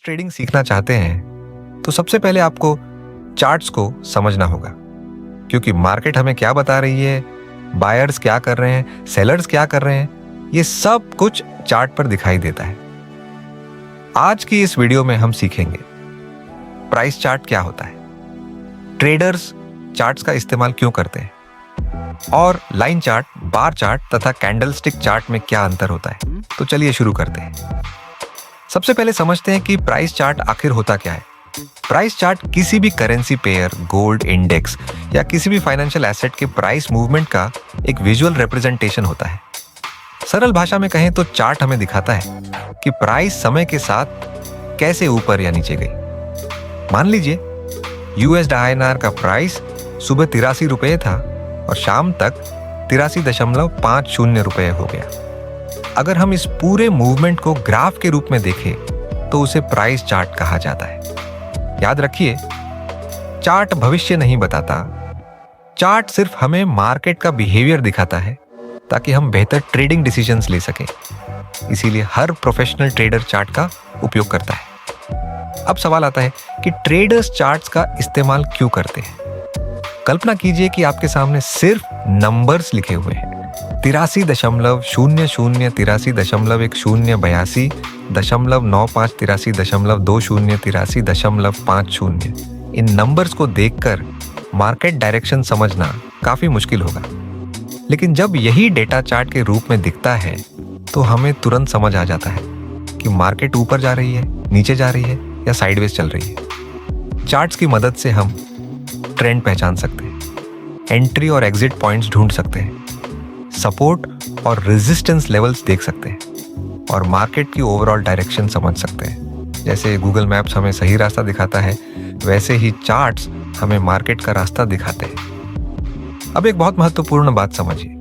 Trading सीखना चाहते हैं तो सबसे पहले आपको चार्ट्स को समझना होगा, क्योंकि मार्केट हमें क्या बता रही है, बायर्स क्या कर रहे हैं, सेलर्स क्या कर रहे हैं, ये सब कुछ चार्ट पर दिखाई देता है। आज की इस वीडियो में हम सीखेंगे प्राइस चार्ट क्या होता है, ट्रेडर्स चार्ट्स का इस्तेमाल क्यों करते हैं, और लाइन चार्ट, बार चार्ट तथा कैंडलस्टिक चार्ट में क्या अंतर होता है। तो चलिए शुरू करते हैं। सबसे पहले समझते हैं कि प्राइस चार्ट आखिर होता क्या है। प्राइस चार्ट किसी भी करेंसी पेयर, गोल्ड इंडेक्स या किसी भी फाइनेंशियल एसेट के प्राइस मूवमेंट का एक विजुअल रिप्रेजेंटेशन होता है। सरल भाषा में कहें तो चार्ट हमें दिखाता है कि प्राइस समय के साथ कैसे ऊपर या नीचे गई। मान लीजिए USD का प्राइस सुबह 83 रुपये था और शाम तक 83.50 रुपये हो गया। अगर हम इस पूरे मूवमेंट को ग्राफ के रूप में देखें तो उसे प्राइस चार्ट कहा जाता है। याद रखिए, चार्ट भविष्य नहीं बताता, चार्ट सिर्फ हमें मार्केट का बिहेवियर दिखाता है ताकि हम बेहतर ट्रेडिंग डिसीजंस ले सकें। इसीलिए हर प्रोफेशनल ट्रेडर चार्ट का उपयोग करता है। अब सवाल आता है कि ट्रेडर्स चार्ट्स का इस्तेमाल क्यों करते हैं। कल्पना कीजिए कि आपके सामने सिर्फ नंबर्स लिखे हुए हैं, 83.00, 83.1082, 95, 83.20, 83.50। इन नंबर्स को देखकर मार्केट डायरेक्शन समझना काफी मुश्किल होगा, लेकिन जब यही डेटा चार्ट के रूप में दिखता है तो हमें तुरंत समझ आ जाता है कि मार्केट ऊपर जा रही है, नीचे जा रही है या साइडवेज चल रही है। चार्ट्स की मदद से हम ट्रेंड पहचान सकते हैं, एंट्री और एग्जिट पॉइंट्स ढूंढ सकते हैं, सपोर्ट और रेजिस्टेंस लेवल्स देख सकते हैं और मार्केट की ओवरऑल डायरेक्शन समझ सकते हैं। जैसे गूगल मैप्स हमें सही रास्ता दिखाता है, वैसे ही चार्ट्स हमें मार्केट का रास्ता दिखाते हैं। अब एक बहुत महत्वपूर्ण बात समझिए,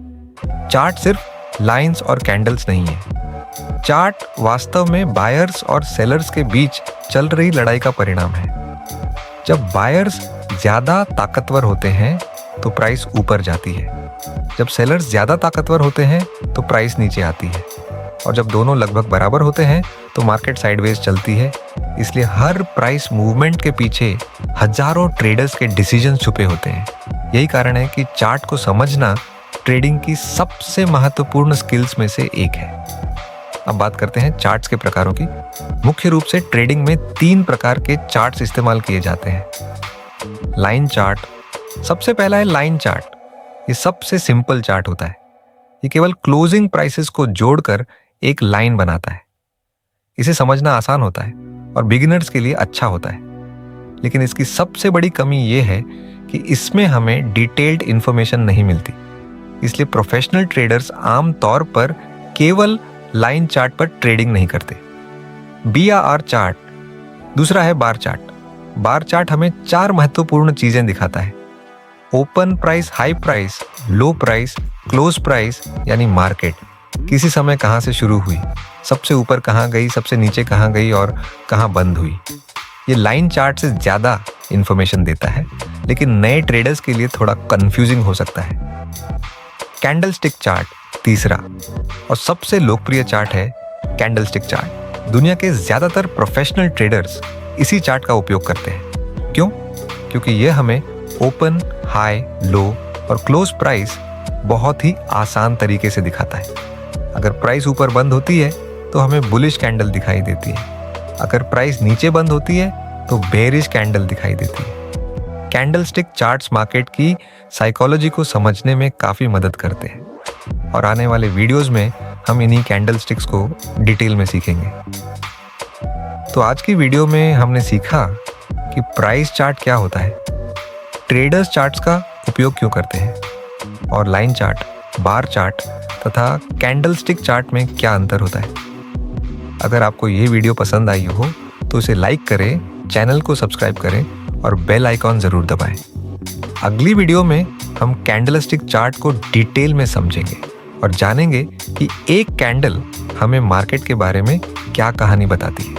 चार्ट सिर्फ लाइंस और कैंडल्स नहीं है। चार्ट वास्तव में बायर्स और सेलर्स के बीच चल रही लड़ाई का परिणाम है। जब बायर्स ज्यादा ताकतवर होते हैं तो प्राइस ऊपर जाती है, जब सेलर्स ज्यादा ताकतवर होते हैं तो प्राइस नीचे आती है, और जब दोनों लगभग बराबर होते हैं तो मार्केट साइडवेज चलती है। इसलिए हर प्राइस मूवमेंट के पीछे हजारों ट्रेडर्स के डिसीजन छुपे होते हैं। यही कारण है कि चार्ट को समझना ट्रेडिंग की सबसे महत्वपूर्ण स्किल्स में से एक है। अब बात करते हैं चार्ट्स के प्रकारों की। मुख्य रूप से ट्रेडिंग में 3 प्रकार के चार्ट्स इस्तेमाल किए जाते हैं। लाइन चार्ट, सबसे पहला है लाइन चार्ट। ये सबसे सिंपल चार्ट होता है। ये केवल क्लोजिंग प्राइसेस को जोड़कर एक लाइन बनाता है। इसे समझना आसान होता है और बिगिनर्स के लिए अच्छा होता है, लेकिन इसकी सबसे बड़ी कमी ये है कि इसमें हमें डिटेल्ड इंफॉर्मेशन नहीं मिलती। इसलिए प्रोफेशनल ट्रेडर्स आम तौर पर केवल लाइन चार्ट पर ट्रेडिंग नहीं करते। BR चार्ट, दूसरा है बार चार्ट। बार चार्ट हमें 4 महत्वपूर्ण चीजें दिखाता है: ओपन प्राइस, हाई प्राइस, लो प्राइस, क्लोज प्राइस, यानी मार्केट किसी समय कहां से शुरू हुई, सबसे ऊपर कहां गई, सबसे नीचे कहां गई और कहां बंद हुई। ये लाइन चार्ट से ज्यादा इंफॉर्मेशन देता है, लेकिन नए ट्रेडर्स के लिए थोड़ा कंफ्यूजिंग हो सकता है। कैंडलस्टिक चार्ट, तीसरा और सबसे लोकप्रिय चार्ट है कैंडलस्टिक चार्ट। दुनिया के ज्यादातर प्रोफेशनल ट्रेडर्स इसी चार्ट का उपयोग करते हैं। क्यों? क्योंकि यह हमें ओपन, हाई, लो और क्लोज प्राइस बहुत ही आसान तरीके से दिखाता है। अगर प्राइस ऊपर बंद होती है तो हमें बुलिश कैंडल दिखाई देती है, अगर प्राइस नीचे बंद होती है तो बेरिश कैंडल दिखाई देती है। कैंडलस्टिक चार्ट्स मार्केट की साइकोलॉजी को समझने में काफी मदद करते हैं, और आने वाले वीडियोस में हम इन्हीं कैंडलस्टिक्स को डिटेल में सीखेंगे। तो आज की वीडियो में हमने सीखा कि प्राइस चार्ट क्या होता है, ट्रेडर्स चार्ट्स का उपयोग क्यों करते हैं, और लाइन चार्ट, बार चार्ट तथा कैंडलस्टिक चार्ट में क्या अंतर होता है। अगर आपको ये वीडियो पसंद आई हो तो इसे लाइक करें, चैनल को सब्सक्राइब करें और बेल आइकॉन जरूर दबाएं। अगली वीडियो में हम कैंडलस्टिक चार्ट को डिटेल में समझेंगे और जानेंगे कि एक कैंडल हमें मार्केट के बारे में क्या कहानी बताती है।